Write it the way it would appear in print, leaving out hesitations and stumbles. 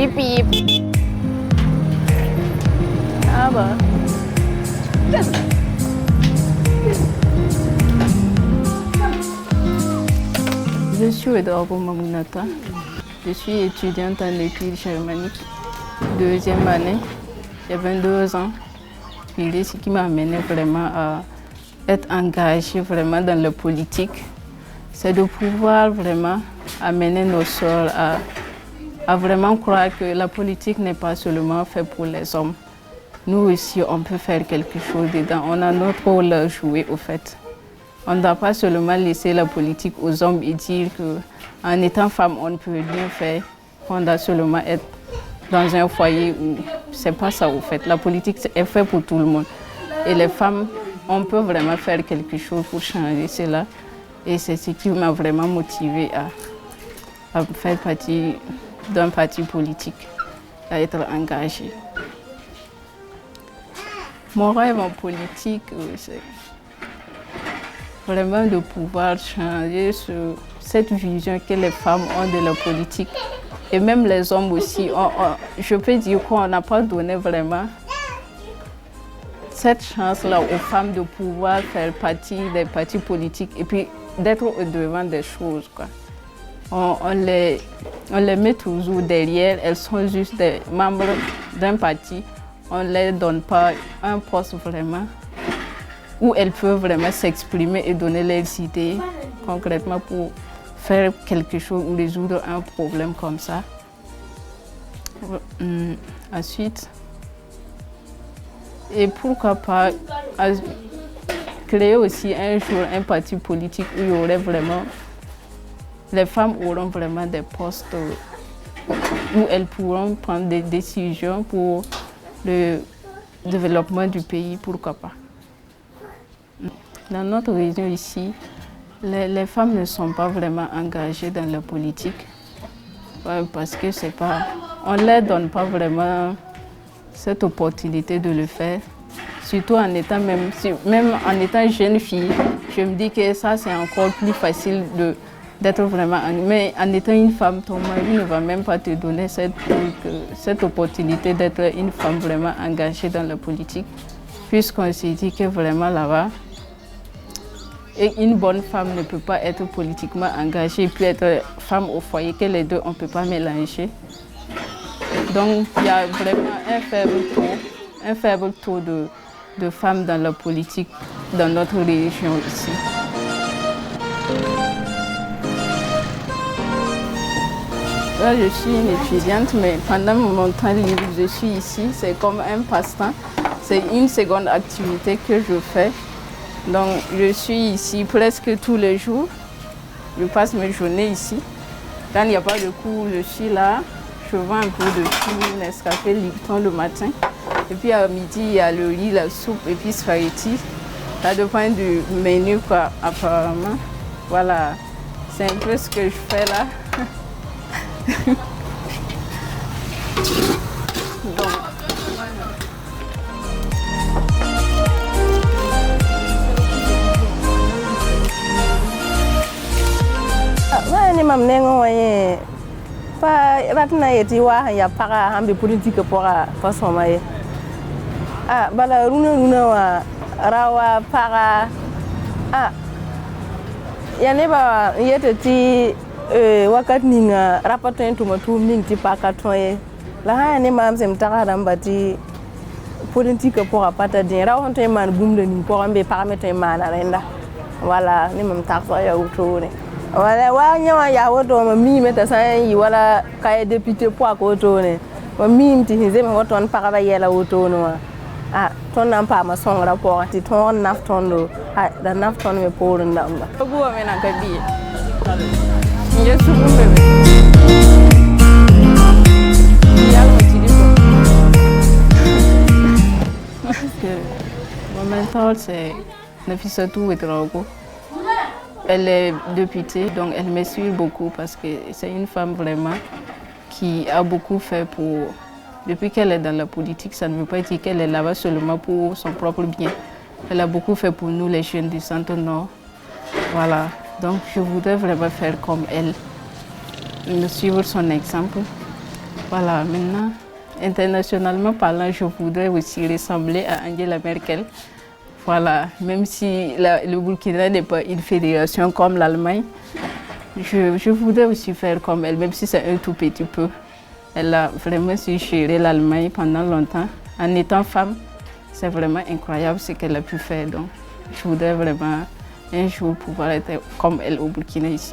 Pip pip. Ah bah. Je suis Edouardo Mamounata. Je suis étudiante en études germaniques, deuxième année. J'ai 22 ans. Puis ce qui m'a amené vraiment à être engagée vraiment dans la politique, c'est de pouvoir vraiment amener nos sœurs à vraiment croire que la politique n'est pas seulement fait pour les hommes. Nous aussi, on peut faire quelque chose dedans. On a notre rôle à jouer au fait. On ne doit pas seulement laisser la politique aux hommes et dire qu'en étant femme, on ne peut rien faire. On doit seulement être dans un foyer où c'est pas ça au fait. La politique est faite pour tout le monde. Et les femmes, on peut vraiment faire quelque chose pour changer cela. Et c'est ce qui m'a vraiment motivée à faire partie d'un parti politique, à être engagée. Mon rêve en politique, c'est vraiment de pouvoir changer cette vision que les femmes ont de la politique. Et même les hommes aussi, je peux dire qu'on n'a pas donné vraiment cette chance-là aux femmes de pouvoir faire partie des partis politiques et puis d'être au devant des choses, quoi. On les met toujours derrière, elles sont juste des membres d'un parti. On ne leur donne pas un poste vraiment où elles peuvent vraiment s'exprimer et donner leurs idées concrètement pour faire quelque chose ou résoudre un problème comme ça. Ensuite, et pourquoi pas créer aussi un jour un parti politique où il y aurait vraiment, les femmes auront vraiment des postes où elles pourront prendre des décisions pour le développement du pays, pourquoi pas. Dans notre région ici, les femmes ne sont pas vraiment engagées dans la politique parce que c'est pas, on ne leur donne pas vraiment cette opportunité de le faire. Surtout en étant même en étant jeune fille, je me dis que ça c'est encore plus facile d'être vraiment. Mais en étant une femme, ton mari ne va même pas te donner cette opportunité d'être une femme vraiment engagée dans la politique, puisqu'on s'est dit que vraiment là-bas, et une bonne femme ne peut pas être politiquement engagée puis être femme au foyer, que les deux on ne peut pas mélanger. Donc il y a vraiment un faible taux de femmes dans la politique dans notre région ici. Là, je suis une étudiante, mais pendant mon temps libre, je suis ici. C'est comme un passe-temps. C'est une seconde activité que je fais. Donc, je suis ici presque tous les jours. Je passe mes journées ici. Quand il n'y a pas de cours, je suis là. Je vends un peu de tout, Nescafé, Lipton le matin. Et puis à midi, il y a le riz, la soupe et puis spaghetti. Ça dépend du menu, quoi, apparemment. Voilà, c'est un peu ce que je fais là. Donc, ni mam nengo waye pa ratna yeti wa ya para hambe politique pora façon maye bala runa wa rawa para yani ba yete ti wakat ninga rapatin to matu ning ti pakatoye la ha ni mam sem takara mbati politique pora pata din raw honte man bumde ni pora mbe parameter man arenda wala ni mam takso ya utone wala wa nyawa ya woto ma mi meta san yi wala kay député po ko tone ma mi ti hinze ma woto on para ba yela woto no ton nan pa ma son rapport ti ton nafton do da nafton me pour ndamba bu wa mena ka bi je suis bébé ya mo ti di ko mon mentor c'est Nafissatou Ouedraogo. Elle est députée, donc elle me suit beaucoup parce que c'est une femme vraiment qui a beaucoup fait pour... Depuis qu'elle est dans la politique, ça ne veut pas dire qu'elle est là-bas seulement pour son propre bien. Elle a beaucoup fait pour nous, les jeunes du Centre-Nord. Voilà, donc je voudrais vraiment faire comme elle, me suivre son exemple Voilà, maintenant, internationalement parlant, je voudrais aussi ressembler à Angela Merkel. Voilà, même si le Burkina n'est pas une fédération comme l'Allemagne, je voudrais aussi faire comme elle, même si c'est un tout petit peu. Elle a vraiment su gérer l'Allemagne pendant longtemps. En étant femme, c'est vraiment incroyable ce qu'elle a pu faire. Donc, je voudrais vraiment un jour pouvoir être comme elle au Burkina ici.